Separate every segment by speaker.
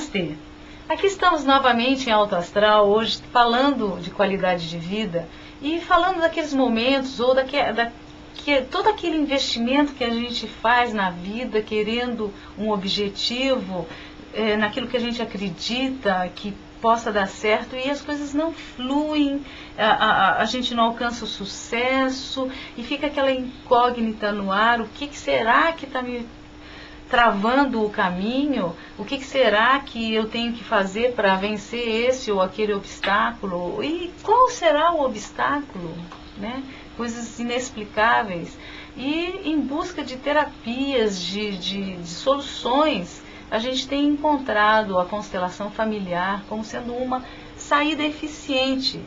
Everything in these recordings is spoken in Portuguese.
Speaker 1: Namastê! Aqui estamos novamente em Alto Astral, hoje falando de qualidade de vida e falando daqueles momentos ou todo aquele investimento que a gente faz na vida, querendo um objetivo, naquilo que a gente acredita que possa dar certo e as coisas não fluem, a gente não alcança o sucesso e fica aquela incógnita no ar, o que será que está me travando o caminho, o que será que eu tenho que fazer para vencer esse ou aquele obstáculo, e qual será o obstáculo, né? Coisas inexplicáveis, e em busca de terapias, de soluções, a gente tem encontrado a constelação familiar como sendo uma saída eficiente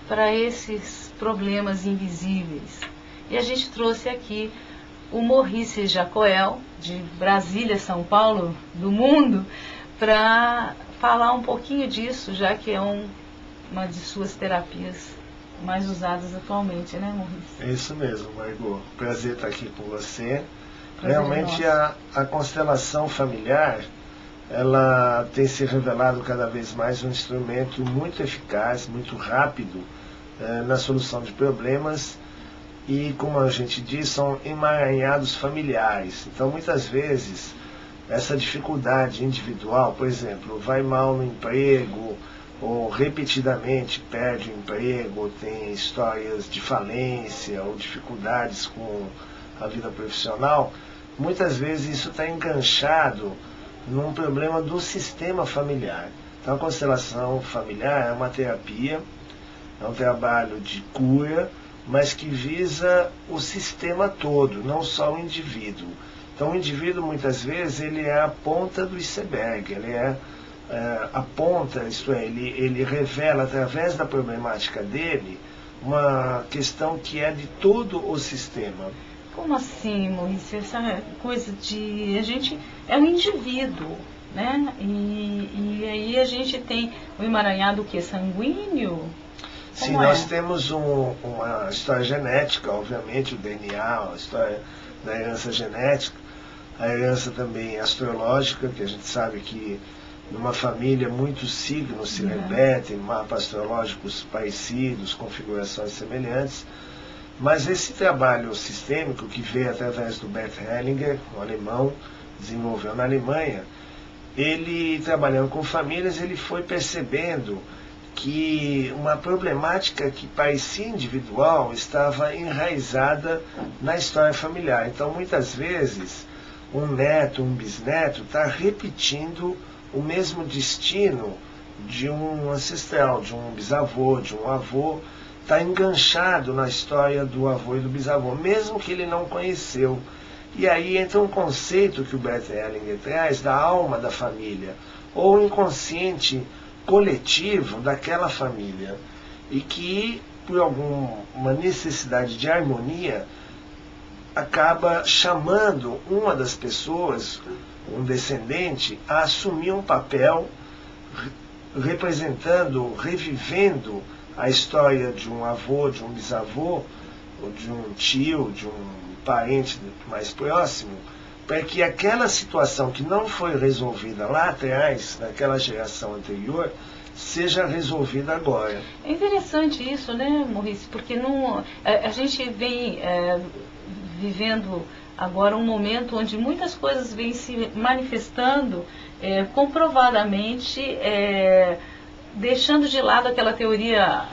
Speaker 1: para esses problemas invisíveis. E a gente trouxe aqui o Maurice Jacoel, de Brasília, São Paulo, do mundo, para falar um pouquinho disso, já que é uma de suas terapias mais usadas atualmente, né, Maurice?
Speaker 2: É isso mesmo, Margot. Prazer estar aqui com você.
Speaker 1: Realmente
Speaker 2: a constelação familiar, ela tem se revelado cada vez mais um instrumento muito eficaz, muito rápido na solução de problemas. E, como a gente diz, são emaranhados familiares. Então, muitas vezes, essa dificuldade individual, por exemplo, vai mal no emprego, ou repetidamente perde o emprego, ou tem histórias de falência, ou dificuldades com a vida profissional, muitas vezes isso está enganchado num problema do sistema familiar. Então, a constelação familiar é uma terapia, é um trabalho de cura, mas que visa o sistema todo, não só o indivíduo. Então o indivíduo muitas vezes ele é a ponta do iceberg, ele é a ponta, isto é, ele revela através da problemática dele uma questão que é de todo o sistema.
Speaker 1: Como assim, Maurício? Essa coisa de a gente é um indivíduo, né? E aí a gente tem o emaranhado, o que? Sanguíneo?
Speaker 2: Sim, nós temos uma história genética, obviamente, o DNA, a história da herança genética, a herança também astrológica, que a gente sabe que numa família muitos signos se repetem, mapas astrológicos parecidos, configurações semelhantes, mas esse trabalho sistêmico que veio através do Bert Hellinger, um alemão, desenvolveu na Alemanha, ele trabalhando com famílias, ele foi percebendo que uma problemática que parecia individual estava enraizada na história familiar. Então, muitas vezes, um neto, um bisneto está repetindo o mesmo destino de um ancestral, de um bisavô, de um avô, está enganchado na história do avô e do bisavô, mesmo que ele não conheceu. E aí entra um conceito que o Bert Hellinger traz da alma da família, ou inconsciente coletivo daquela família, e que por alguma necessidade de harmonia acaba chamando uma das pessoas, um descendente, a assumir um papel representando, revivendo a história de um avô, de um bisavô, ou de um tio, de um parente mais próximo, para que aquela situação que não foi resolvida lá atrás, naquela geração anterior, seja resolvida agora.
Speaker 1: É interessante isso, né, Maurice? Porque a gente vem vivendo agora um momento onde muitas coisas vêm se manifestando comprovadamente, deixando de lado aquela teoria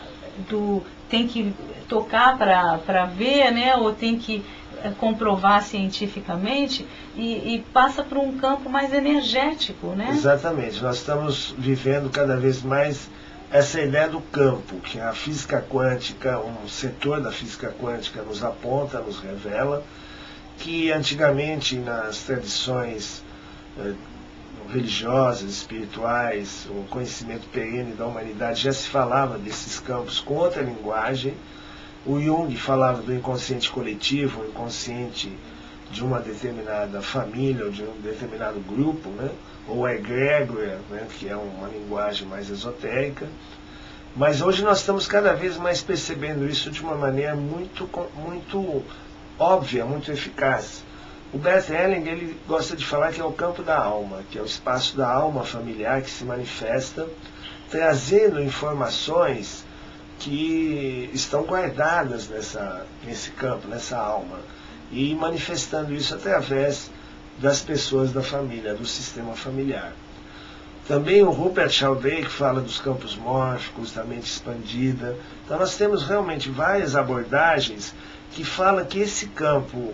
Speaker 1: do tem que tocar para ver, né, ou tem que comprovar cientificamente, e passa por um campo mais energético, né?
Speaker 2: Exatamente, nós estamos vivendo cada vez mais essa ideia do campo, que a física quântica, um setor da física quântica nos aponta, nos revela, que antigamente nas tradições religiosas, espirituais, o conhecimento perene da humanidade já se falava desses campos com outra linguagem. O Jung falava do inconsciente coletivo, o inconsciente de uma determinada família ou de um determinado grupo, né? Ou a egrégora, né? Que é uma linguagem mais esotérica. Mas hoje nós estamos cada vez mais percebendo isso de uma maneira muito óbvia, muito eficaz. O Bert Helling, ele gosta de falar que é o campo da alma, que é o espaço da alma familiar que se manifesta, trazendo informações que estão guardadas nesse campo, nessa alma, e manifestando isso através das pessoas da família, do sistema familiar. Também o Rupert Sheldrake fala dos campos mórficos, da mente expandida. Então nós temos realmente várias abordagens que falam que esse campo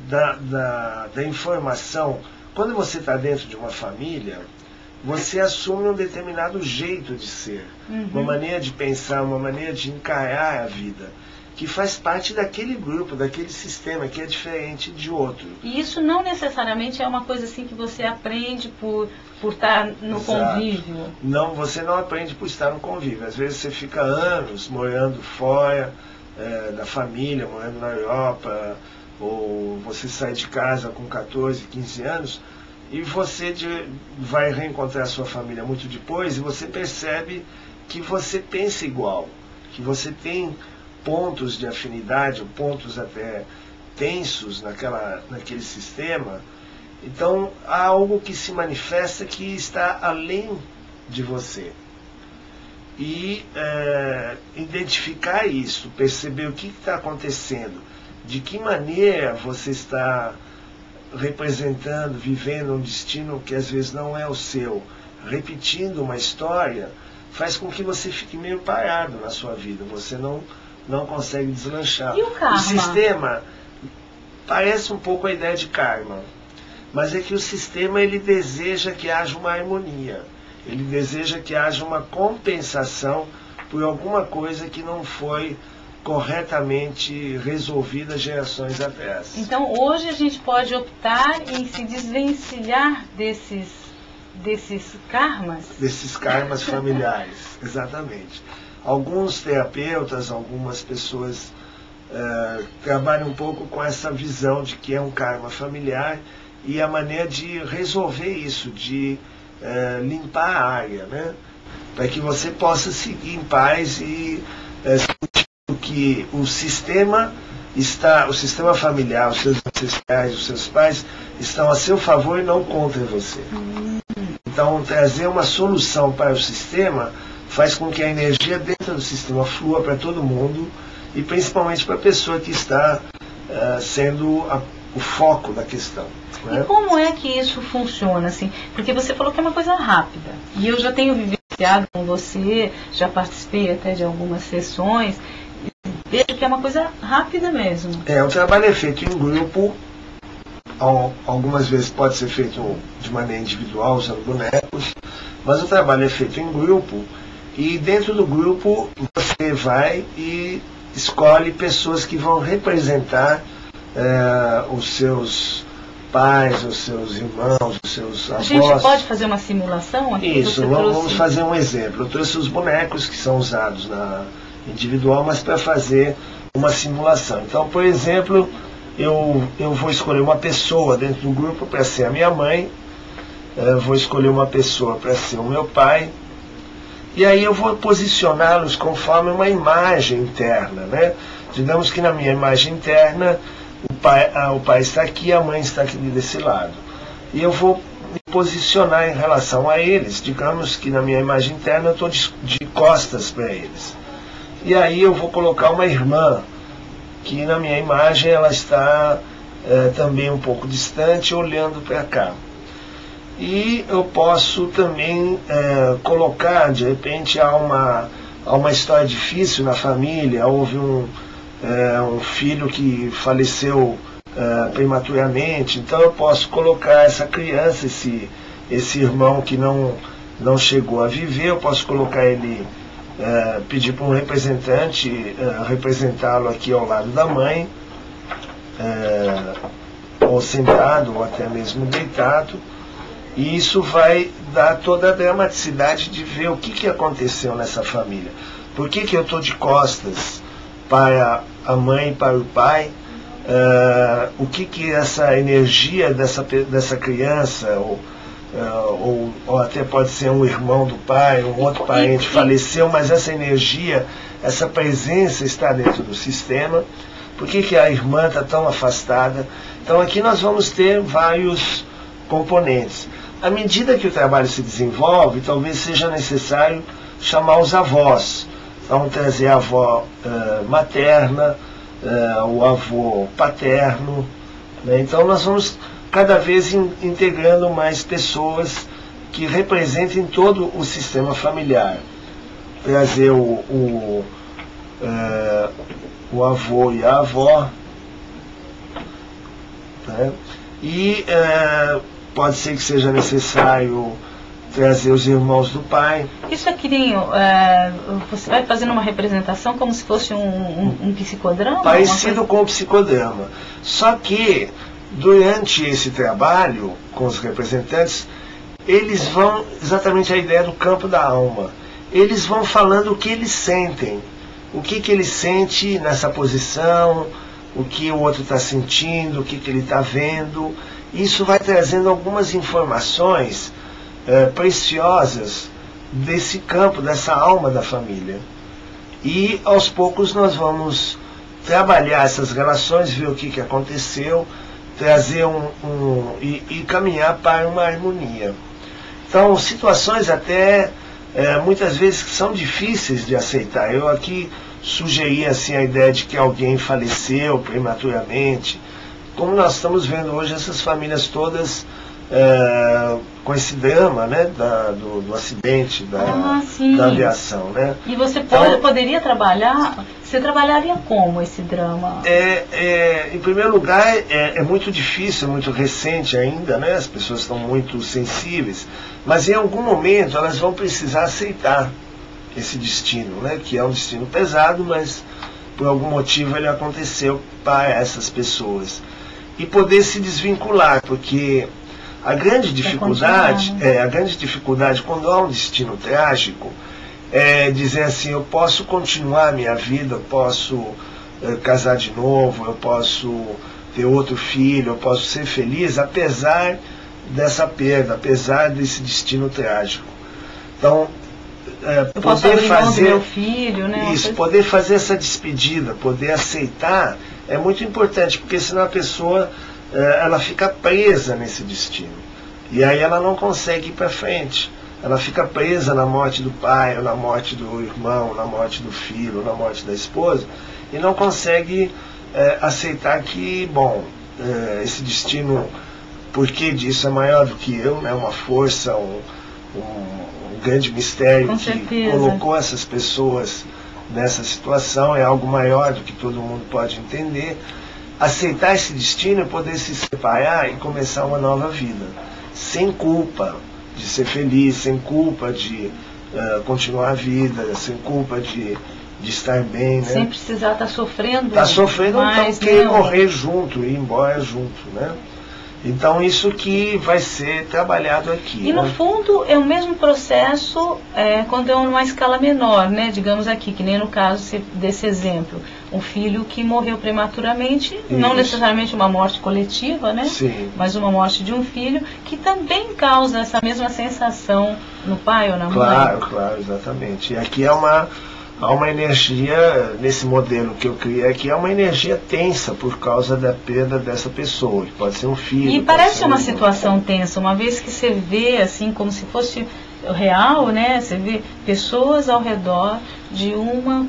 Speaker 2: da informação, quando você está dentro de uma família, você assume um determinado jeito de ser, uma maneira de pensar, uma maneira de encarar a vida, que faz parte daquele grupo, daquele sistema, que é diferente de outro.
Speaker 1: E isso não necessariamente é uma coisa assim que você aprende por estar no convívio.
Speaker 2: Não, você não aprende por estar no convívio. Às vezes você fica anos morando fora da família, morando na Europa, ou você sai de casa com 14, 15 anos, e você vai reencontrar a sua família muito depois, e você percebe que você pensa igual, que você tem pontos de afinidade, pontos até tensos naquele sistema. Então há algo que se manifesta que está além de você. E identificar isso, perceber o que está acontecendo, de que maneira você está representando, vivendo um destino que às vezes não é o seu, repetindo uma história, faz com que você fique meio parado na sua vida, você não consegue deslanchar.
Speaker 1: E o karma?
Speaker 2: O sistema parece um pouco a ideia de karma, mas é que o sistema ele deseja que haja uma harmonia, ele deseja que haja uma compensação por alguma coisa que não foi corretamente resolvida gerações atrás.
Speaker 1: Então hoje a gente pode optar em se desvencilhar desses karmas?
Speaker 2: Desses karmas familiares, exatamente. Alguns terapeutas, algumas pessoas trabalham um pouco com essa visão de que é um karma familiar e a maneira de resolver isso, de limpar a área, né? Para que você possa seguir em paz e que o sistema familiar, os seus ancestrais, os seus pais estão a seu favor e não contra você. Então trazer uma solução para o sistema faz com que a energia dentro do sistema flua para todo mundo e principalmente para a pessoa que está sendo o foco da questão. Né?
Speaker 1: E como é que isso funciona, assim? Porque você falou que é uma coisa rápida. E eu já tenho vivenciado com você, já participei até de algumas sessões, vejo que é uma coisa rápida mesmo.
Speaker 2: O trabalho é feito em grupo, algumas vezes pode ser feito de maneira individual, usando bonecos, mas o trabalho é feito em grupo, e dentro do grupo você vai e escolhe pessoas que vão representar os seus pais, os seus irmãos, os seus avós.
Speaker 1: A gente pode fazer uma simulação aqui?
Speaker 2: Isso, vamos fazer um exemplo. Eu trouxe os bonecos que são usados na individual, mas para fazer uma simulação. Então, por exemplo, eu vou escolher uma pessoa dentro do grupo para ser a minha mãe, vou escolher uma pessoa para ser o meu pai, e aí eu vou posicioná-los conforme uma imagem interna, né? Digamos que na minha imagem interna o pai está aqui, a mãe está aqui desse lado. E eu vou me posicionar em relação a eles. Digamos que na minha imagem interna eu estou de costas para eles. E aí eu vou colocar uma irmã, que na minha imagem ela está também um pouco distante, olhando para cá. E eu posso também colocar, de repente, há uma história difícil na família, houve um filho que faleceu prematuramente, então eu posso colocar essa criança, esse irmão que não chegou a viver, eu posso colocar ele, pedir para um representante representá-lo aqui ao lado da mãe, ou sentado, ou até mesmo deitado, e isso vai dar toda a dramaticidade de ver o que aconteceu nessa família. Por que eu estou de costas para a mãe, para o pai? O que essa energia dessa criança, ou até pode ser um irmão do pai, um outro parente faleceu, mas essa energia, essa presença está dentro do sistema, Por que, que a irmã está tão afastada? Então aqui nós vamos ter vários componentes. À medida que o trabalho se desenvolve, talvez seja necessário chamar os avós. Então trazer a avó materna, o avô paterno, né? Então nós vamos cada vez integrando mais pessoas que representem todo o sistema familiar. Trazer o avô e a avó, né? E pode ser que seja necessário trazer os irmãos do pai.
Speaker 1: Isso aqui, você vai fazendo uma representação como se fosse um psicodrama?
Speaker 2: Parecido com o psicodrama. Só que, durante esse trabalho com os representantes, eles vão, exatamente a ideia do campo da alma, eles vão falando o que eles sentem, o que ele sente nessa posição, o que o outro está sentindo, o que ele está vendo. Isso vai trazendo algumas informações preciosas desse campo, dessa alma da família. E aos poucos nós vamos trabalhar essas relações, ver o que aconteceu, trazer e caminhar para uma harmonia. Então, situações até muitas vezes que são difíceis de aceitar. Eu aqui sugeri assim a ideia de que alguém faleceu prematuramente. Como nós estamos vendo hoje essas famílias todas com esse drama, né, do acidente da aviação, né?
Speaker 1: E você poderia trabalhar, você trabalharia como esse drama?
Speaker 2: Em primeiro lugar, é muito difícil, é muito recente ainda, né? As pessoas estão muito sensíveis, mas em algum momento elas vão precisar aceitar esse destino, né? Que é um destino pesado, mas por algum motivo ele aconteceu para essas pessoas. E poder se desvincular, porque a grande dificuldade quando há um destino trágico é dizer assim: eu posso continuar a minha vida, eu posso casar de novo, eu posso ter outro filho, eu posso ser feliz apesar dessa perda, apesar desse destino trágico. Então poder fazer
Speaker 1: meu filho, né?
Speaker 2: Isso, poder fazer essa despedida, poder aceitar é muito importante, porque senão a pessoa ela fica presa nesse destino. E aí ela não consegue ir para frente. Ela fica presa na morte do pai, ou na morte do irmão, na morte do filho, ou na morte da esposa, e não consegue aceitar que, bom, esse destino, porque disso é maior do que eu, né? Uma força, um grande mistério
Speaker 1: Com
Speaker 2: que
Speaker 1: certeza.
Speaker 2: colocou essas pessoas nessa situação, é algo maior do que todo mundo pode entender. Aceitar esse destino é poder se separar e começar uma nova vida, sem culpa de ser feliz, sem culpa de continuar a vida, sem culpa de estar bem, né?
Speaker 1: Sem precisar estar sofrendo.
Speaker 2: Está sofrendo,
Speaker 1: mais,
Speaker 2: então quer
Speaker 1: não.
Speaker 2: morrer junto, ir embora junto, né? Então isso que vai ser trabalhado aqui.
Speaker 1: E no fundo é o mesmo processo quando é numa escala menor, né? Digamos aqui, que nem no caso desse exemplo. Um filho que morreu prematuramente, não necessariamente uma morte coletiva, né?
Speaker 2: Sim.
Speaker 1: Mas uma morte de um filho que também causa essa mesma sensação no pai ou na mãe.
Speaker 2: Claro, exatamente. E aqui há uma energia, nesse modelo que eu criei aqui, é uma energia tensa por causa da perda dessa pessoa, que pode ser um filho.
Speaker 1: E parece uma situação tensa, uma vez que você vê assim como se fosse real, né? Você vê pessoas ao redor de uma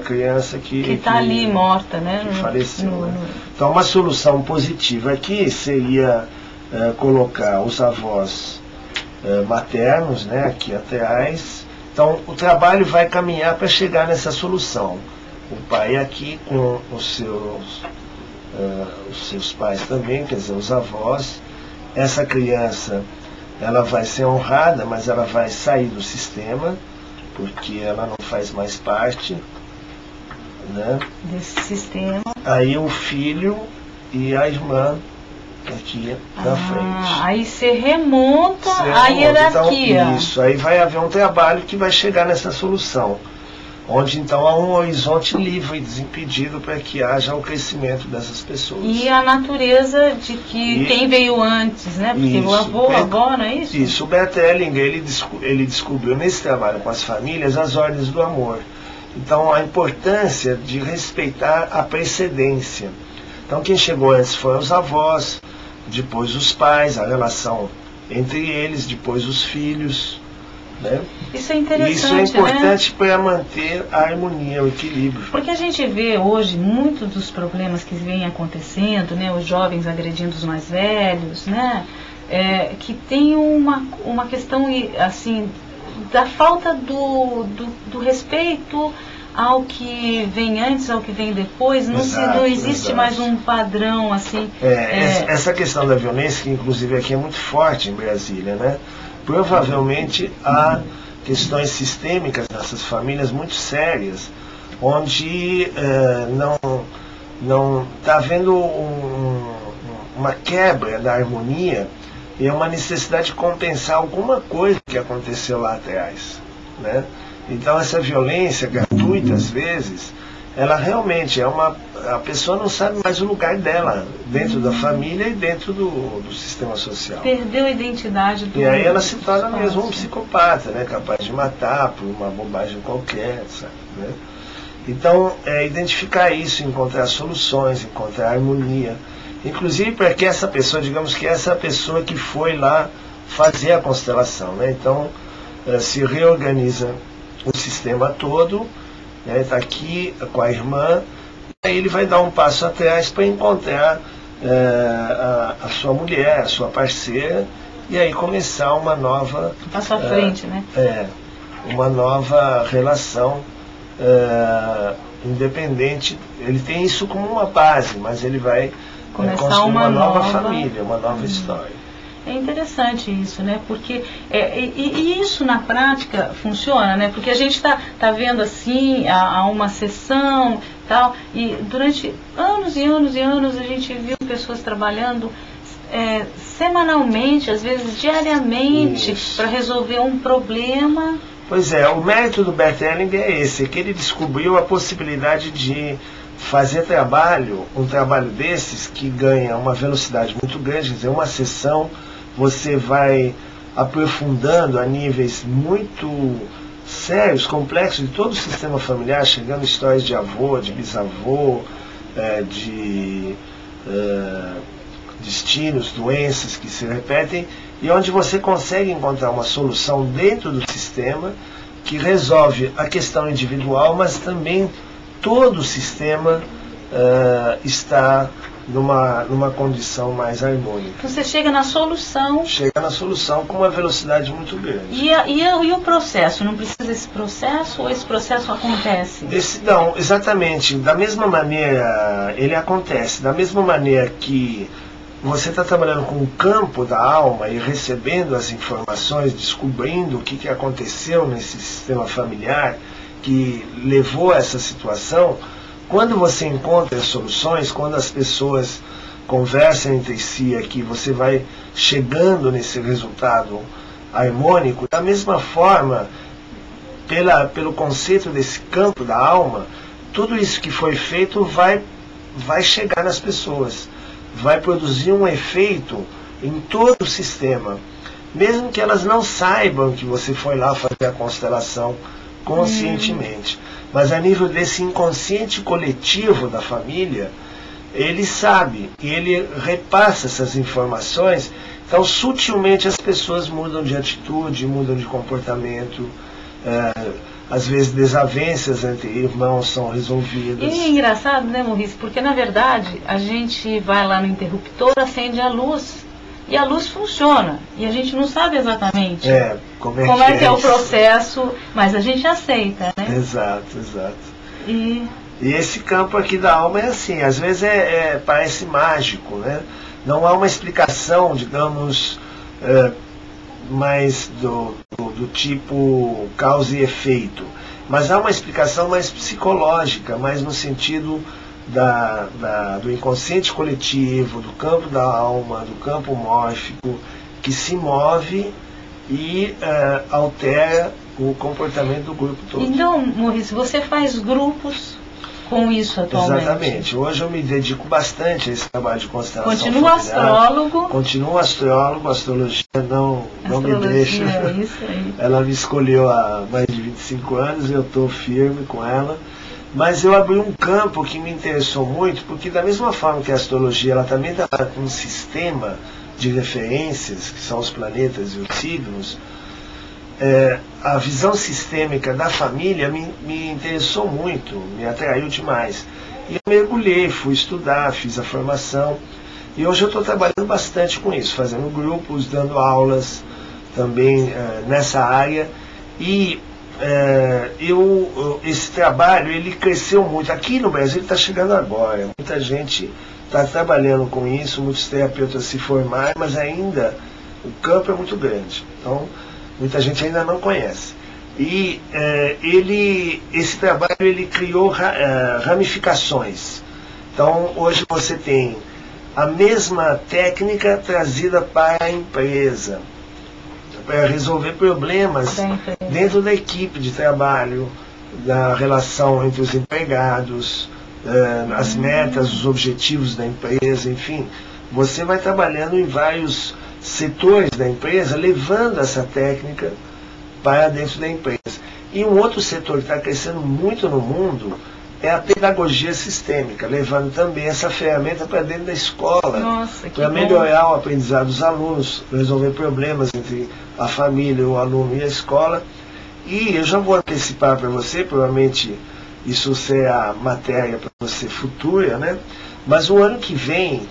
Speaker 1: criança que está ali morta, né?
Speaker 2: Que faleceu. Então uma solução positiva aqui seria colocar os avós maternos, né, aqui atrás. Então o trabalho vai caminhar para chegar nessa solução. O pai aqui com os seus pais também, quer dizer, os avós. Essa criança, ela vai ser honrada, mas ela vai sair do sistema, porque ela não faz mais parte, né,
Speaker 1: desse sistema.
Speaker 2: Aí o filho e a irmã aqui na frente.
Speaker 1: Aí você remonta a hierarquia.
Speaker 2: Então, isso, aí vai haver um trabalho que vai chegar nessa solução, onde então há um horizonte livre e desimpedido para que haja o crescimento dessas pessoas.
Speaker 1: E a natureza de que quem veio antes, né? Porque isso, o avô, a avó, não é isso?
Speaker 2: Isso, o Bert Hellinger, ele descobriu nesse trabalho com as famílias as ordens do amor. Então, a importância de respeitar a precedência. Então, quem chegou antes foram os avós, depois os pais, a relação entre eles, depois os filhos. Né?
Speaker 1: Isso é interessante,
Speaker 2: isso é importante, né? Para manter a harmonia, o equilíbrio.
Speaker 1: Porque a gente vê hoje muitos dos problemas que vêm acontecendo, né? Os jovens agredindo os mais velhos, né? Que tem uma questão assim, da falta do respeito ao que vem antes, ao que vem depois. Não existe mais um padrão assim.
Speaker 2: Essa questão da violência, que inclusive aqui é muito forte em Brasília, né? Provavelmente há questões sistêmicas nessas famílias muito sérias, onde não está havendo uma quebra da harmonia e uma necessidade de compensar alguma coisa que aconteceu lá atrás, né? Então essa violência gratuita, às vezes, ela realmente a pessoa não sabe mais o lugar dela dentro da família e dentro do sistema social.
Speaker 1: Perdeu a identidade do...
Speaker 2: E aí ela se torna mesmo um psicopata, né? Capaz de matar por uma bobagem qualquer, sabe, né? Então, identificar isso, encontrar soluções, encontrar harmonia. Inclusive para que essa pessoa, digamos que essa pessoa que foi lá fazer a constelação, né? Então, se reorganiza o sistema todo, está aqui com a irmã, e aí ele vai dar um passo atrás para encontrar a sua mulher, a sua parceira, e aí começar uma nova...
Speaker 1: Passo à frente, né?
Speaker 2: Uma nova relação independente. Ele tem isso como uma base, mas ele vai construir uma nova família, uma nova história.
Speaker 1: É interessante isso, né? Porque e isso na prática funciona, né? Porque a gente está vendo assim, há uma sessão tal, e durante anos e anos e anos a gente viu pessoas trabalhando semanalmente, às vezes diariamente, para resolver um problema.
Speaker 2: Pois é, o mérito do Bert Hellinger é esse, que ele descobriu a possibilidade de fazer um trabalho desses que ganha uma velocidade muito grande, quer dizer, uma sessão você vai aprofundando a níveis muito sérios, complexos de todo o sistema familiar, chegando histórias de avô, de bisavô, de destinos, doenças que se repetem, e onde você consegue encontrar uma solução dentro do sistema que resolve a questão individual, mas também todo o sistema está numa condição mais harmônica.
Speaker 1: Você chega na solução.
Speaker 2: Chega na solução com uma velocidade muito grande.
Speaker 1: E o processo? Não precisa desse processo ou esse processo acontece?
Speaker 2: Não, exatamente. Da mesma maneira, ele acontece. Da mesma maneira que você está trabalhando com o campo da alma e recebendo as informações, descobrindo o que aconteceu nesse sistema familiar que levou a essa situação. Quando você encontra as soluções, quando as pessoas conversam entre si aqui, você vai chegando nesse resultado harmônico. Da mesma forma, pelo conceito desse campo da alma, tudo isso que foi feito vai chegar nas pessoas, vai produzir um efeito em todo o sistema, mesmo que elas não saibam que você foi lá fazer a constelação conscientemente. Mas a nível desse inconsciente coletivo da família, ele sabe e ele repassa essas informações. Então, sutilmente as pessoas mudam de atitude, mudam de comportamento. Às vezes desavenças entre irmãos são resolvidas.
Speaker 1: E é engraçado, né, Maurice? Porque na verdade a gente vai lá no interruptor, acende a luz e a luz funciona. E a gente não sabe exatamente como é que é o processo, mas a gente aceita, né?
Speaker 2: Exato. E esse campo aqui da alma é assim, às vezes parece mágico, né? Não há uma explicação, digamos, mais do tipo causa e efeito, mas há uma explicação mais psicológica, mais no sentido do inconsciente coletivo, do campo da alma, do campo mórfico, que se move e altera o comportamento do grupo todo.
Speaker 1: Então, Maurício, você faz grupos com isso atualmente?
Speaker 2: Exatamente. Hoje eu me dedico bastante a esse trabalho de constelação
Speaker 1: Continua
Speaker 2: familiar.
Speaker 1: astrólogo.
Speaker 2: Continuo astrólogo, a astrologia não me deixa.
Speaker 1: É isso aí.
Speaker 2: Ela me escolheu há mais de 25 anos e eu estou firme com ela. Mas eu abri um campo que me interessou muito, porque da mesma forma que a astrologia, ela também trabalha com um sistema de referências, que são os planetas e os signos. A visão sistêmica da família me interessou muito, me atraiu demais. E eu mergulhei, fui estudar, fiz a formação. E hoje eu estou trabalhando bastante com isso, fazendo grupos, dando aulas também nessa área. E esse trabalho ele cresceu muito. Aqui no Brasil está chegando agora. Muita gente está trabalhando com isso, muitos terapeutas se formaram, mas ainda o campo é muito grande. Então, muita gente ainda não conhece. E esse trabalho ele criou ramificações. Então, hoje você tem a mesma técnica trazida para a empresa, para resolver problemas dentro da equipe de trabalho, da relação entre os empregados, as metas, os objetivos da empresa, enfim. Você vai trabalhando em vários setores da empresa, levando essa técnica para dentro da empresa. E um outro setor que está crescendo muito no mundo é a pedagogia sistêmica, levando também essa ferramenta para dentro da escola, para melhorar o aprendizado dos alunos, resolver problemas entre a família, o aluno e a escola. E eu já vou antecipar para você, provavelmente isso será matéria para você futura, né? Mas o ano que vem,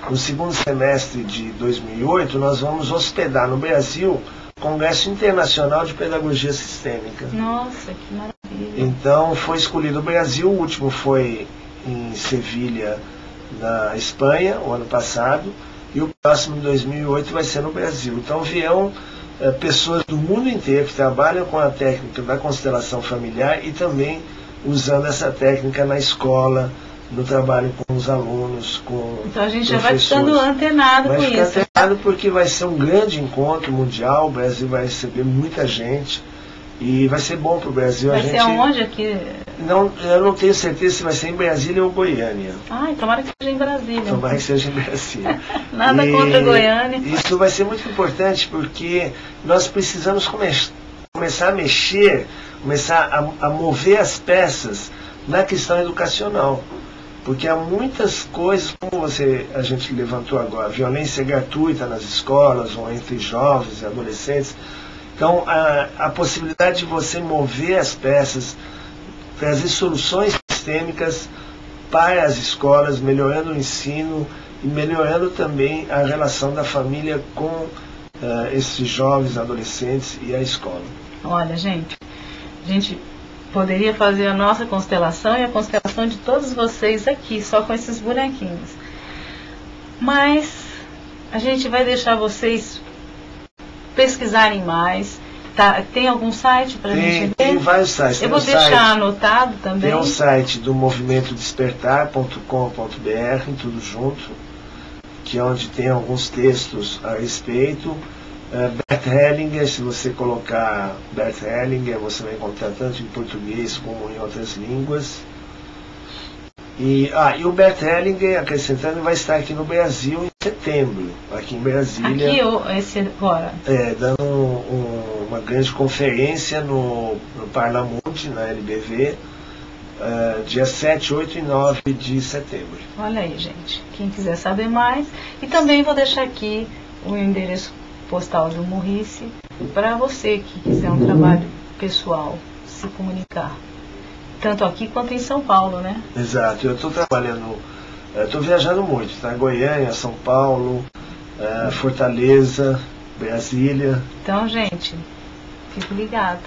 Speaker 2: no segundo semestre de 2008, nós vamos hospedar no Brasil o Congresso Internacional de Pedagogia Sistêmica.
Speaker 1: Nossa, que maravilha.
Speaker 2: Então foi escolhido o Brasil, o último foi em Sevilha, na Espanha, o ano passado, e o próximo, em 2008, vai ser no Brasil. Então vieram pessoas do mundo inteiro que trabalham com a técnica da constelação familiar e também usando essa técnica na escola, no trabalho com os alunos, com
Speaker 1: então a gente já
Speaker 2: vai
Speaker 1: ficando antenado com isso.
Speaker 2: Vai ficar antenado porque vai ser um grande encontro mundial, o Brasil vai receber muita gente e vai ser bom para o Brasil.
Speaker 1: Vai ser aonde aqui?
Speaker 2: Não, eu não tenho certeza se vai ser em Brasília ou Goiânia.
Speaker 1: Tomara que seja em Brasília.
Speaker 2: Tomara que seja em Brasília.
Speaker 1: Nada contra Goiânia.
Speaker 2: Isso vai ser muito importante porque nós precisamos começar a mexer, começar a mover as peças na questão educacional. Porque há muitas coisas, como a gente levantou agora, violência gratuita nas escolas ou entre jovens e adolescentes. Então, a possibilidade de você mover as peças, trazer soluções sistêmicas para as escolas, melhorando o ensino e melhorando também a relação da família com esses jovens, adolescentes e a escola.
Speaker 1: Olha, gente, a gente poderia fazer a nossa constelação e a constelação de todos vocês aqui, só com esses bonequinhos. Mas a gente vai deixar vocês pesquisarem mais. Tem algum site para a gente ver?
Speaker 2: Tem vários sites.
Speaker 1: Eu vou deixar anotado também.
Speaker 2: Tem um site do movimentodespertar.com.br, tudo junto, que é onde tem alguns textos a respeito. Bert Hellinger, se você colocar Bert Hellinger, você vai encontrar tanto em português como em outras línguas. E o Bert Hellinger, acrescentando, vai estar aqui no Brasil em setembro, aqui em Brasília.
Speaker 1: Aqui, esse agora?
Speaker 2: Dando uma grande conferência no Parlamente, na LBV, dia 7, 8 e 9 de setembro.
Speaker 1: Olha aí, gente, quem quiser saber mais. E também vou deixar aqui o endereço postal do Maurice para você que quiser um trabalho pessoal, se comunicar. Tanto aqui quanto em São Paulo, né?
Speaker 2: Exato, eu estou trabalhando, estou viajando muito, tá? Goiânia, São Paulo, Fortaleza, Brasília.
Speaker 1: Então, gente, fique ligado.